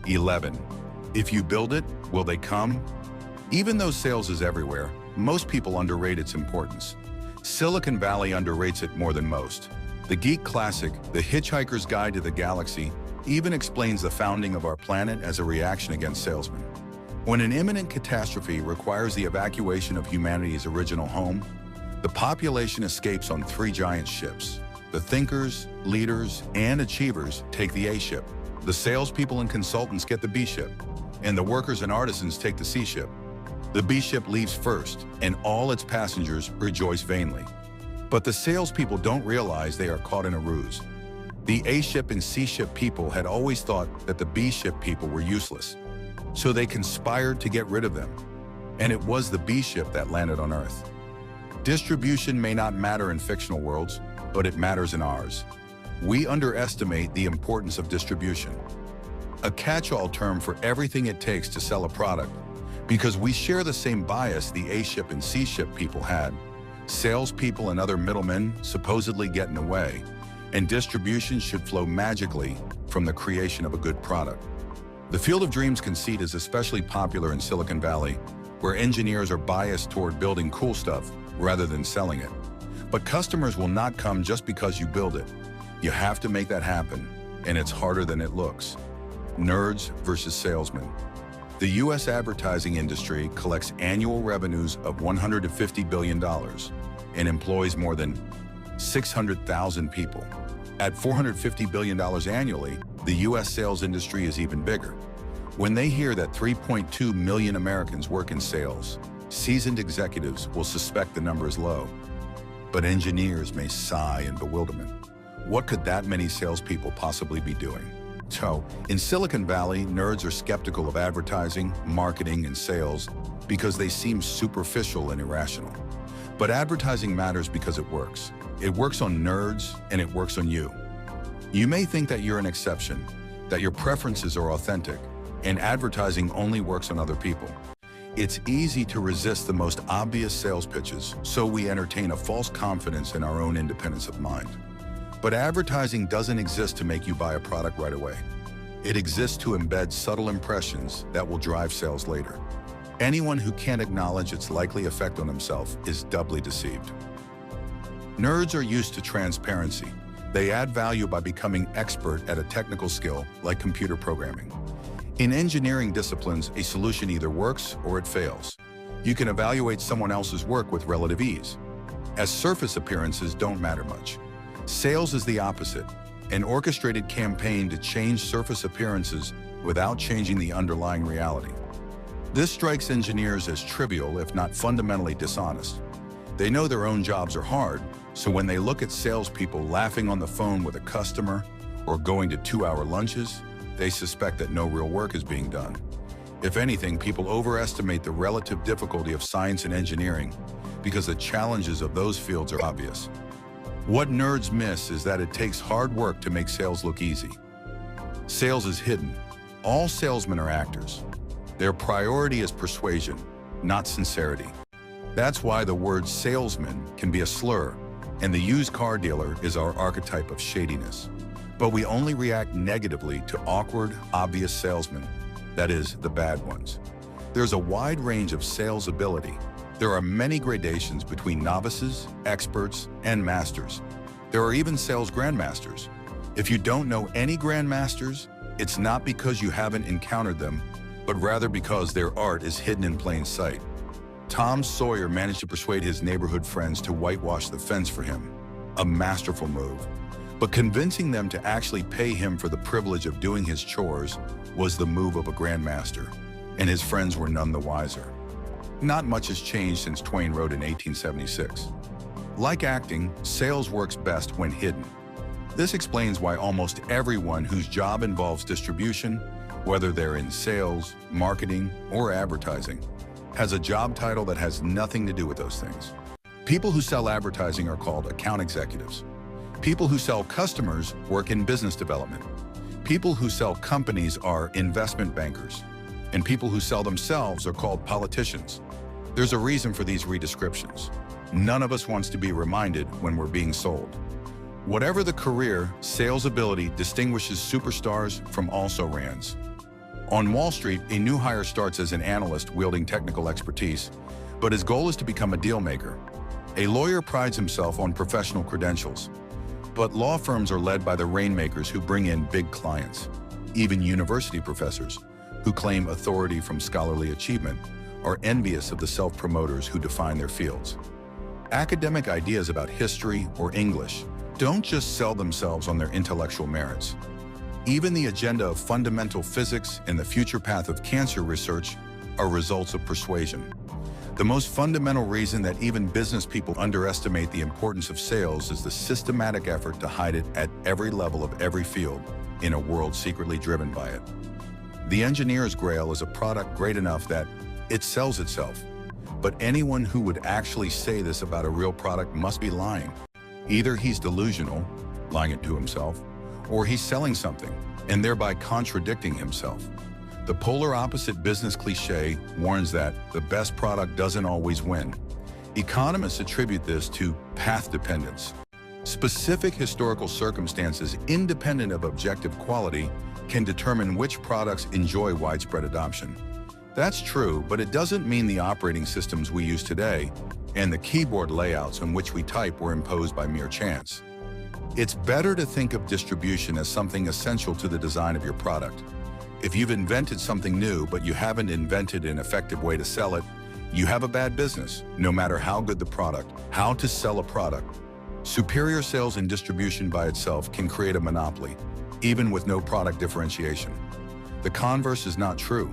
11. If you build it, will they come? Even though sales is everywhere, most people underrate its importance. Silicon Valley underrates it more than most. The geek classic, The Hitchhiker's Guide to the Galaxy, even explains the founding of our planet as a reaction against salesmen. When an imminent catastrophe requires the evacuation of humanity's original home, the population escapes on 3 giant ships. The thinkers, leaders, and achievers take the A ship. The salespeople and consultants get the B ship, and the workers and artisans take the C ship. The B ship leaves first, and all its passengers rejoice vainly. But the salespeople don't realize they are caught in a ruse. The A ship and C ship people had always thought that the B ship people were useless, so they conspired to get rid of them. And it was the B ship that landed on Earth. Distribution may not matter in fictional worlds, but it matters in ours. We underestimate the importance of distribution, a catch-all term for everything it takes to sell a product, because we share the same bias the A ship and C ship people had. Salespeople and other middlemen supposedly get in the way, and distribution should flow magically from the creation of a good product. The Field of Dreams conceit is especially popular in Silicon Valley, where engineers are biased toward building cool stuff rather than selling it. But customers will not come just because you build it. You have to make that happen, and it's harder than it looks. Nerds versus salesmen. The U.S. advertising industry collects annual revenues of $150 billion and employs more than 600,000 people. At $450 billion annually, the U.S. sales industry is even bigger. When they hear that 3.2 million Americans work in sales, seasoned executives will suspect the number is low. But engineers may sigh in bewilderment. What could that many salespeople possibly be doing? So, in Silicon Valley, nerds are skeptical of advertising, marketing, and sales because they seem superficial and irrational. But advertising matters because it works. It works on nerds, and it works on you. You may think that you're an exception, that your preferences are authentic, and advertising only works on other people. It's easy to resist the most obvious sales pitches, so we entertain a false confidence in our own independence of mind. But advertising doesn't exist to make you buy a product right away. It exists to embed subtle impressions that will drive sales later. Anyone who can't acknowledge its likely effect on himself is doubly deceived. Nerds are used to transparency. They add value by becoming expert at a technical skill like computer programming. In engineering disciplines, a solution either works or it fails. You can evaluate someone else's work with relative ease, as surface appearances don't matter much. Sales is the opposite, an orchestrated campaign to change surface appearances without changing the underlying reality. This strikes engineers as trivial, if not fundamentally dishonest. They know their own jobs are hard, so when they look at salespeople laughing on the phone with a customer or going to 2-hour lunches, they suspect that no real work is being done. If anything, people overestimate the relative difficulty of science and engineering because the challenges of those fields are obvious. What nerds miss is that it takes hard work to make sales look easy. Sales is hidden. All salesmen are actors. Their priority is persuasion, not sincerity. That's why the word salesman can be a slur, and the used car dealer is our archetype of shadiness. But we only react negatively to awkward, obvious salesmen, that is, the bad ones. There's a wide range of sales ability. There are many gradations between novices, experts, and masters. There are even sales grandmasters. If you don't know any grandmasters, it's not because you haven't encountered them, but rather because their art is hidden in plain sight. Tom Sawyer managed to persuade his neighborhood friends to whitewash the fence for him, a masterful move. But convincing them to actually pay him for the privilege of doing his chores was the move of a grandmaster, and his friends were none the wiser. Not much has changed since Twain wrote in 1876. Like acting, sales works best when hidden. This explains why almost everyone whose job involves distribution, whether they're in sales, marketing, or advertising, has a job title that has nothing to do with those things. People who sell advertising are called account executives. People who sell customers work in business development. People who sell companies are investment bankers. And people who sell themselves are called politicians. There's a reason for these redescriptions. None of us wants to be reminded when we're being sold. Whatever the career, sales ability distinguishes superstars from also-rans. On Wall Street, a new hire starts as an analyst wielding technical expertise, but his goal is to become a deal maker. A lawyer prides himself on professional credentials, but law firms are led by the rainmakers who bring in big clients. Even university professors, who claim authority from scholarly achievement, are envious of the self-promoters who define their fields. Academic ideas about history or English don't just sell themselves on their intellectual merits. Even the agenda of fundamental physics and the future path of cancer research are results of persuasion. The most fundamental reason that even business people underestimate the importance of sales is the systematic effort to hide it at every level of every field in a world secretly driven by it. The engineer's grail is a product great enough that it sells itself. But anyone who would actually say this about a real product must be lying. Either he's delusional, lying it to himself, or he's selling something and thereby contradicting himself. The polar opposite business cliché warns that the best product doesn't always win. Economists attribute this to path dependence. Specific historical circumstances, independent of objective quality, can determine which products enjoy widespread adoption. That's true, but it doesn't mean the operating systems we use today and the keyboard layouts on which we type were imposed by mere chance. It's better to think of distribution as something essential to the design of your product. If you've invented something new, but you haven't invented an effective way to sell it, you have a bad business, no matter how good the product. How to sell a product. Superior sales and distribution by itself can create a monopoly, even with no product differentiation. The converse is not true.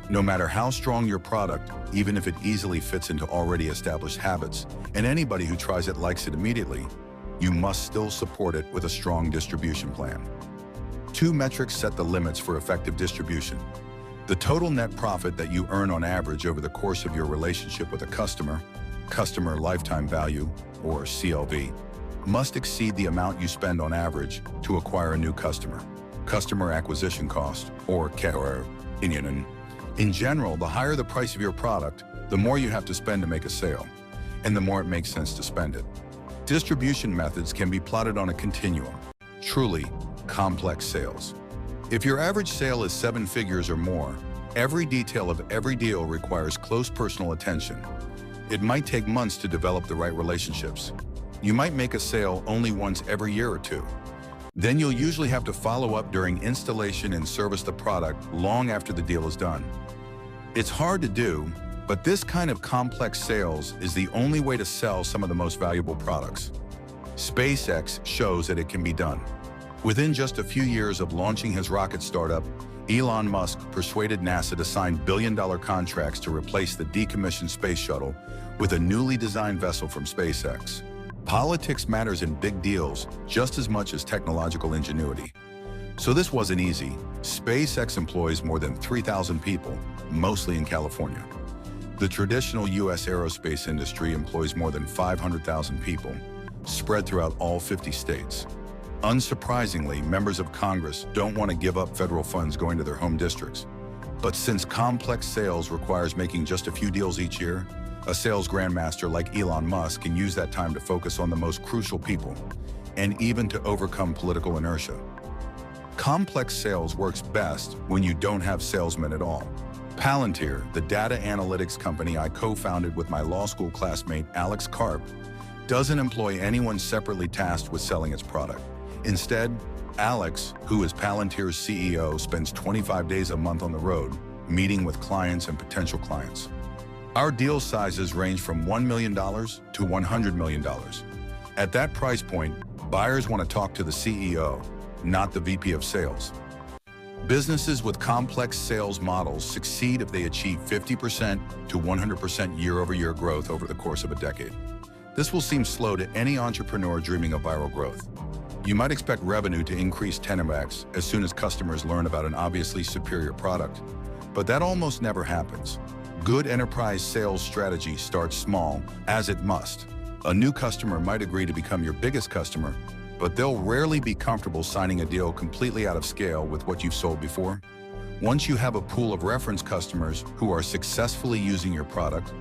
No matter how strong your product, even if it easily fits into already established habits, and anybody who tries it likes it immediately, you must still support it with a strong distribution plan. Two metrics set the limits for effective distribution. The total net profit that you earn on average over the course of your relationship with a customer lifetime value, or CLV, must exceed the amount you spend on average to acquire a new customer acquisition cost, or CAC. In general, the higher the price of your product, the more you have to spend to make a sale, and the more it makes sense to spend it. Distribution methods can be plotted on a continuum. Truly complex sales. If your average sale is 7 figures or more, every detail of every deal requires close personal attention. It might take months to develop the right relationships. You might make a sale only once every year or two. Then you'll usually have to follow up during installation and service the product long after the deal is done. It's hard to do, but this kind of complex sales is the only way to sell some of the most valuable products. SpaceX shows that it can be done. Within just a few years of launching his rocket startup, Elon Musk persuaded NASA to sign billion-dollar contracts to replace the decommissioned space shuttle with a newly designed vessel from SpaceX. Politics matters in big deals just as much as technological ingenuity. So this wasn't easy. SpaceX employs more than 3,000 people, mostly in California. The traditional U.S. aerospace industry employs more than 500,000 people, spread throughout all 50 states. Unsurprisingly, members of Congress don't want to give up federal funds going to their home districts. But since complex sales requires making just a few deals each year, a sales grandmaster like Elon Musk can use that time to focus on the most crucial people, and even to overcome political inertia. Complex sales works best when you don't have salesmen at all. Palantir, the data analytics company I co-founded with my law school classmate Alex Karp, doesn't employ anyone separately tasked with selling its product. Instead, Alex, who is Palantir's CEO, spends 25 days a month on the road, meeting with clients and potential clients. Our deal sizes range from $1 million to $100 million. At that price point, buyers want to talk to the CEO, not the VP of sales. Businesses with complex sales models succeed if they achieve 50% to 100% year-over-year growth over the course of a decade. This will seem slow to any entrepreneur dreaming of viral growth. You might expect revenue to increase 10x as soon as customers learn about an obviously superior product, but that almost never happens. Good enterprise sales strategy starts small, as it must. A new customer might agree to become your biggest customer, but they'll rarely be comfortable signing a deal completely out of scale with what you've sold before. Once you have a pool of reference customers who are successfully using your product,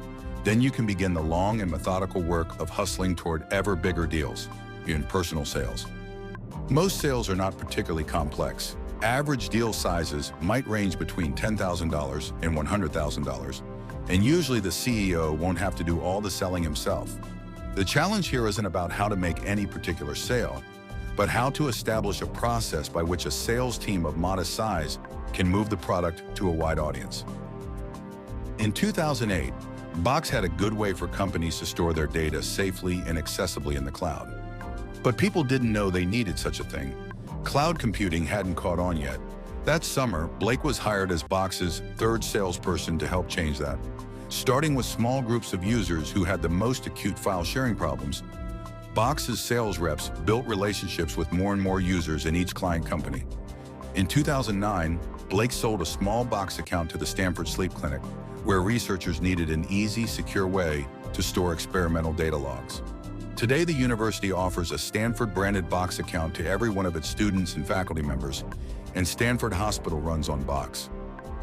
then you can begin the long and methodical work of hustling toward ever bigger deals in personal sales. Most sales are not particularly complex. Average deal sizes might range between $10,000 and $100,000, and usually the CEO won't have to do all the selling himself. The challenge here isn't about how to make any particular sale, but how to establish a process by which a sales team of modest size can move the product to a wide audience. In 2008, Box had a good way for companies to store their data safely and accessibly in the cloud. But people didn't know they needed such a thing. Cloud computing hadn't caught on yet. That summer, Blake was hired as Box's third salesperson to help change that. Starting with small groups of users who had the most acute file sharing problems, Box's sales reps built relationships with more and more users in each client company. In 2009, Blake sold a small Box account to the Stanford Sleep Clinic, where researchers needed an easy, secure way to store experimental data logs. Today, the university offers a Stanford-branded Box account to every one of its students and faculty members, and Stanford Hospital runs on Box.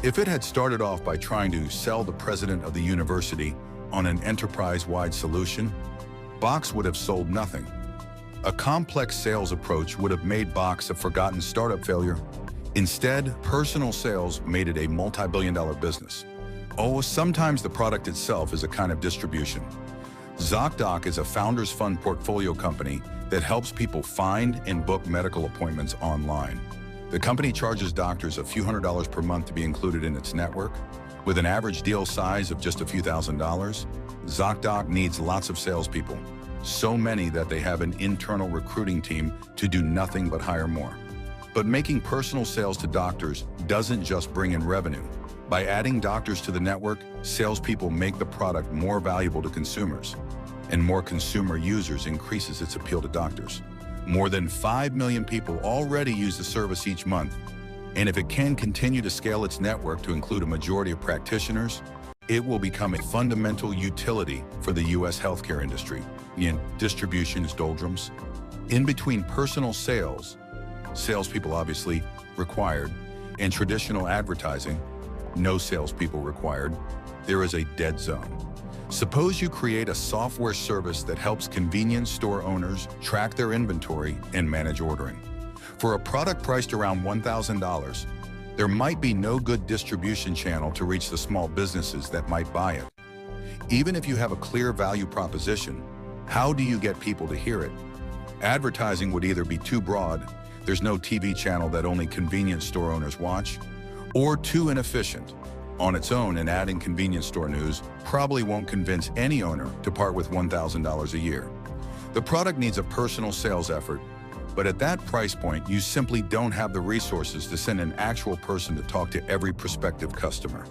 If it had started off by trying to sell the president of the university on an enterprise-wide solution, Box would have sold nothing. A complex sales approach would have made Box a forgotten startup failure. Instead, personal sales made it a multi-billion-dollar business. Oh, sometimes the product itself is a kind of distribution. ZocDoc is a founders fund portfolio company that helps people find and book medical appointments online. The company charges doctors a few $100s per month to be included in its network. With an average deal size of just a few $1,000s, ZocDoc needs lots of salespeople, so many that they have an internal recruiting team to do nothing but hire more. But making personal sales to doctors doesn't just bring in revenue. By adding doctors to the network, salespeople make the product more valuable to consumers, and more consumer users increases its appeal to doctors. More than 5 million people already use the service each month, and if it can continue to scale its network to include a majority of practitioners, it will become a fundamental utility for the U.S. healthcare industry. In distribution's doldrums, in between personal sales, salespeople obviously required, and traditional advertising, no salespeople required, there is a dead zone. Suppose you create a software service that helps convenience store owners track their inventory and manage ordering. For a product priced around $1,000, there might be no good distribution channel to reach the small businesses that might buy it. Even if you have a clear value proposition, how do you get people to hear it? Advertising would either be too broad, there's no TV channel that only convenience store owners watch, or too inefficient. On its own, and adding convenience store news probably won't convince any owner to part with $1,000 a year. The product needs a personal sales effort, but at that price point, you simply don't have the resources to send an actual person to talk to every prospective customer.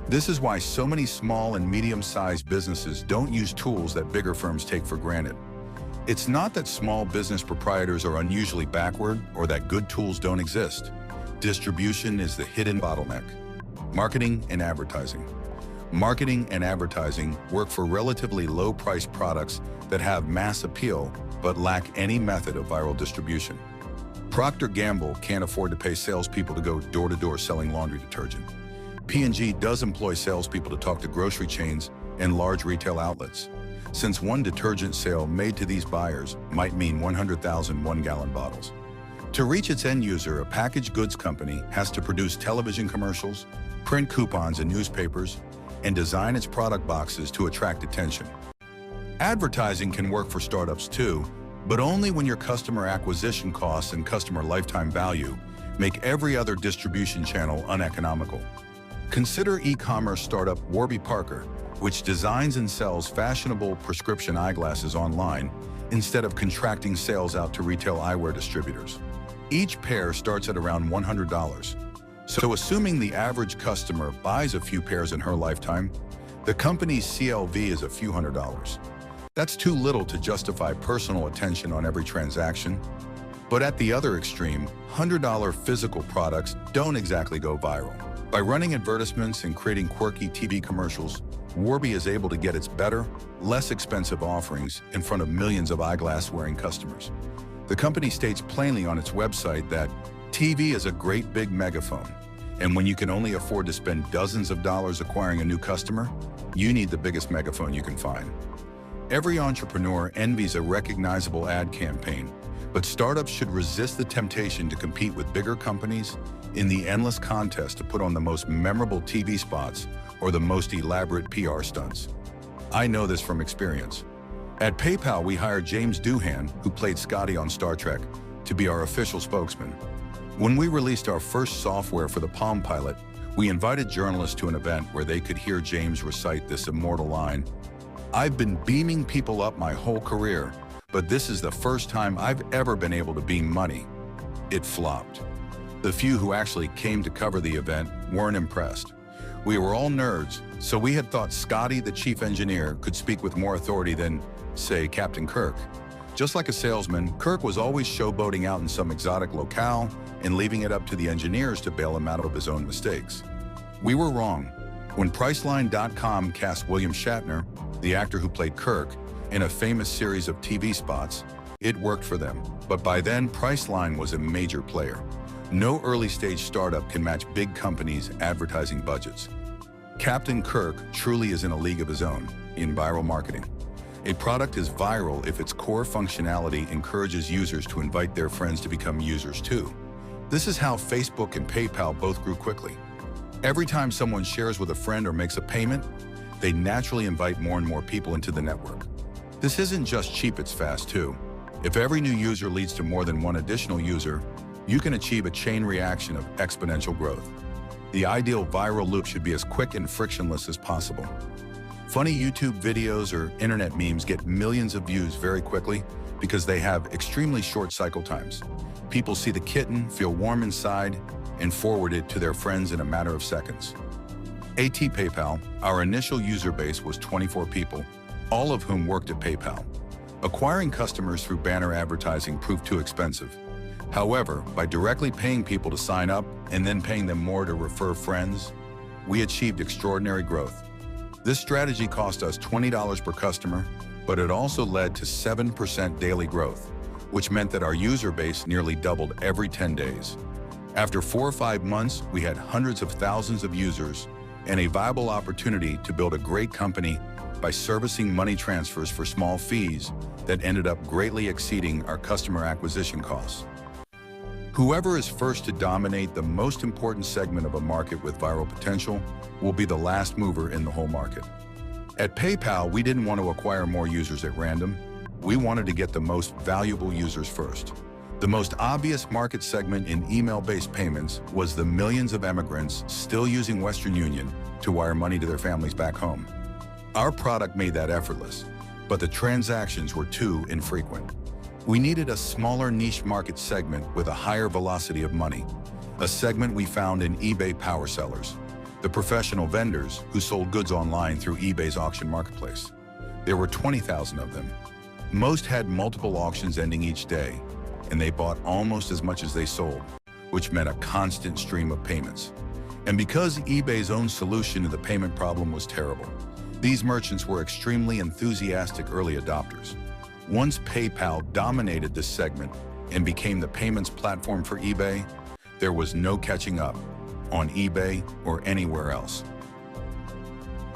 This is why so many small and medium-sized businesses don't use tools that bigger firms take for granted. It's not that small business proprietors are unusually backward or that good tools don't exist. Distribution is the hidden bottleneck. Marketing and advertising. Marketing and advertising work for relatively low-priced products that have mass appeal but lack any method of viral distribution. Procter & Gamble can't afford to pay salespeople to go door-to-door selling laundry detergent. P&G does employ salespeople to talk to grocery chains and large retail outlets, since one detergent sale made to these buyers might mean 100,000 one-gallon bottles. To reach its end user, a packaged goods company has to produce television commercials, print coupons in newspapers, and design its product boxes to attract attention. Advertising can work for startups too, but only when your customer acquisition costs and customer lifetime value make every other distribution channel uneconomical. Consider e-commerce startup Warby Parker, which designs and sells fashionable prescription eyeglasses online instead of contracting sales out to retail eyewear distributors. Each pair starts at around $100. So assuming the average customer buys a few pairs in her lifetime, the company's CLV is a few $100s. That's too little to justify personal attention on every transaction. But at the other extreme, $100 physical products don't exactly go viral. By running advertisements and creating quirky TV commercials, Warby is able to get its better, less expensive offerings in front of millions of eyeglass-wearing customers. The company states plainly on its website that TV is a great big megaphone, and when you can only afford to spend dozens of dollars acquiring a new customer, you need the biggest megaphone you can find. Every entrepreneur envies a recognizable ad campaign, But startups should resist the temptation to compete with bigger companies in the endless contest to put on the most memorable TV spots or the most elaborate PR stunts. I know this from experience. At PayPal, we hired James Doohan, who played Scotty on Star Trek, to be our official spokesman. When we released our first software for the Palm Pilot, we invited journalists to an event where they could hear James recite this immortal line, "I've been beaming people up my whole career, but this is the first time I've ever been able to beam money." It flopped. The few who actually came to cover the event weren't impressed. We were all nerds, so we had thought Scotty, the chief engineer, could speak with more authority than, say, Captain Kirk. Just like a salesman, Kirk was always showboating out in some exotic locale and leaving it up to the engineers to bail him out of his own mistakes. We were wrong. When Priceline.com cast William Shatner, the actor who played Kirk, in a famous series of TV spots, it worked for them. But by then, Priceline was a major player. No early-stage startup can match big companies' advertising budgets. Captain Kirk truly is in a league of his own in viral marketing. A product is viral if its core functionality encourages users to invite their friends to become users too. This is how Facebook and PayPal both grew quickly. Every time someone shares with a friend or makes a payment, they naturally invite more and more people into the network. This isn't just cheap, it's fast too. If every new user leads to more than one additional user, you can achieve a chain reaction of exponential growth. The ideal viral loop should be as quick and frictionless as possible. Funny YouTube videos or internet memes get millions of views very quickly because they have extremely short cycle times. People see the kitten, feel warm inside, and forward it to their friends in a matter of seconds. At PayPal, our initial user base was 24 people, all of whom worked at PayPal. Acquiring customers through banner advertising proved too expensive. However, by directly paying people to sign up and then paying them more to refer friends, we achieved extraordinary growth. This strategy cost us $20 per customer, but it also led to 7% daily growth, which meant that our user base nearly doubled every 10 days. After 4 or 5 months, we had hundreds of thousands of users and a viable opportunity to build a great company by servicing money transfers for small fees that ended up greatly exceeding our customer acquisition costs. Whoever is first to dominate the most important segment of a market with viral potential will be the last mover in the whole market. At PayPal, we didn't want to acquire more users at random. We wanted to get the most valuable users first. The most obvious market segment in email-based payments was the millions of immigrants still using Western Union to wire money to their families back home. Our product made that effortless, but the transactions were too infrequent. We needed a smaller niche market segment with a higher velocity of money, a segment we found in eBay power sellers, the professional vendors who sold goods online through eBay's auction marketplace. There were 20,000 of them. Most had multiple auctions ending each day, and they bought almost as much as they sold, which meant a constant stream of payments. And because eBay's own solution to the payment problem was terrible, these merchants were extremely enthusiastic early adopters. Once PayPal dominated this segment and became the payments platform for eBay, there was no catching up on eBay or anywhere else.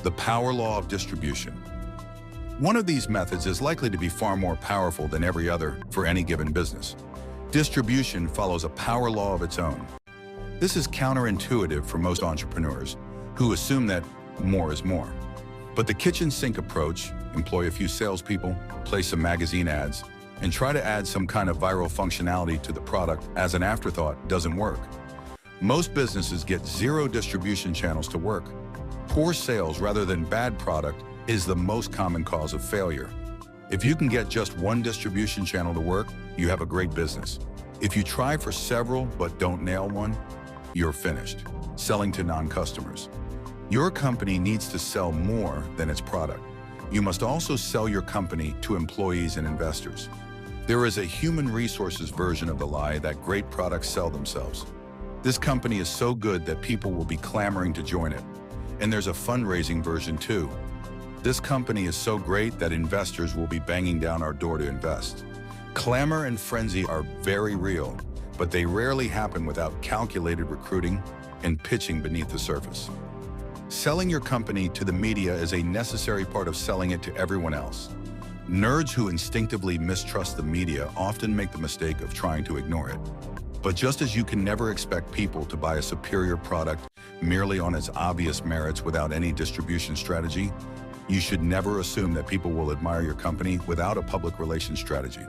The power law of distribution. One of these methods is likely to be far more powerful than every other for any given business. Distribution follows a power law of its own. This is counterintuitive for most entrepreneurs who assume that more is more. But the kitchen sink approach, employ a few salespeople, place some magazine ads, and try to add some kind of viral functionality to the product as an afterthought doesn't work. Most businesses get 0 distribution channels to work. Poor sales rather than bad product is the most common cause of failure. If you can get just 1 distribution channel to work, you have a great business. If you try for several but don't nail one, you're finished, selling to non-customers. Your company needs to sell more than its product. You must also sell your company to employees and investors. There is a human resources version of the lie that great products sell themselves. This company is so good that people will be clamoring to join it. And there's a fundraising version too. This company is so great that investors will be banging down our door to invest. Clamor and frenzy are very real, but they rarely happen without calculated recruiting and pitching beneath the surface. Selling your company to the media is a necessary part of selling it to everyone else. Nerds who instinctively mistrust the media often make the mistake of trying to ignore it. But just as you can never expect people to buy a superior product merely on its obvious merits without any distribution strategy, you should never assume that people will admire your company without a public relations strategy.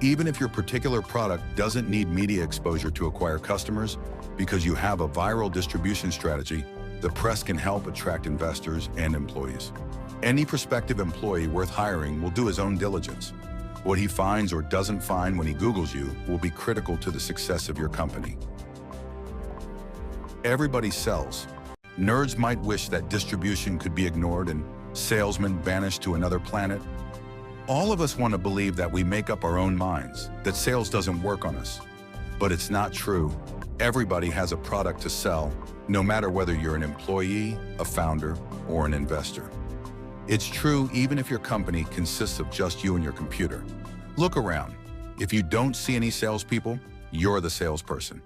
Even if your particular product doesn't need media exposure to acquire customers, because you have a viral distribution strategy, the press can help attract investors and employees. Any prospective employee worth hiring will do his own diligence. What he finds or doesn't find when he Googles you will be critical to the success of your company. Everybody sells. Nerds might wish that distribution could be ignored and salesmen banished to another planet. All of us want to believe that we make up our own minds, that sales doesn't work on us. But it's not true. Everybody has a product to sell, no matter whether you're an employee, a founder, or an investor. It's true even if your company consists of just you and your computer. Look around. If you don't see any salespeople, you're the salesperson.